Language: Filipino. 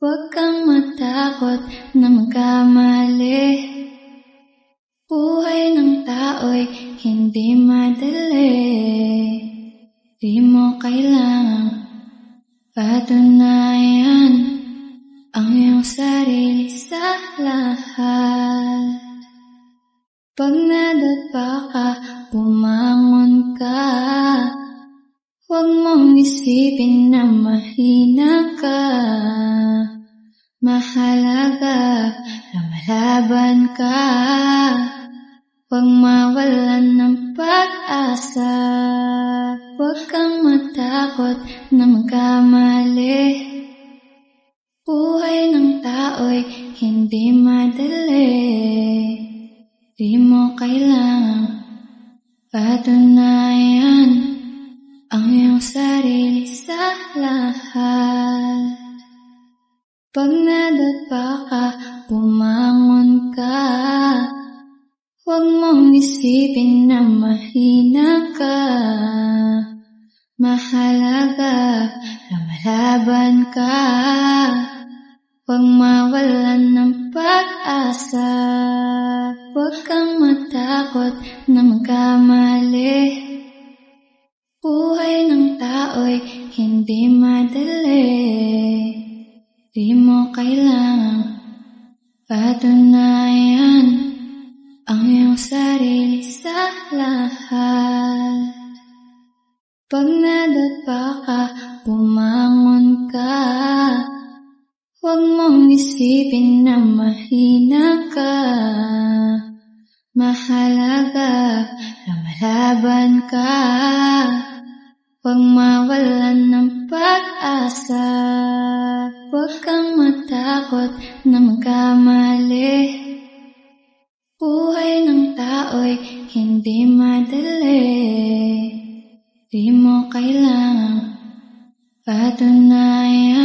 Huwag kang matakot na magkamali. Buhay ng tao'y hindi madali. Di mo kailangang patunayan ang iyong sarili sa lahat. Pag nadapa ka, bumangon ka. Huwag mong isipin na mahina ka. Mahalaga, lumalaban ka. Huwag mawalan ng pag-asa. Huwag kang matakot na magkamali. Buhay ng tao'y hindi madali. Di mo kailangang patunayan ang iyong sarili sa lahat. Pag nadapa ka, bumangon ka. Huwag mong isipin na mahina ka. Mahalaga, lumalaban ka. Huwag mawalan ng pag-asa. Huwag kang matakot na magkamali. Buhay ng tao'y hindi madali. Di mo kailangang patunayan ang iyong sarili sa lahat. Pag nadapa ka, bumangon ka. Huwag mong isipin na mahina ka. Mahalaga, lumalaban ka. Huwag mawalan ng pag-asa. Huwag kang matakot na magkamali. Buhay ng tao'y hindi madali. Di mo kailangang patunayan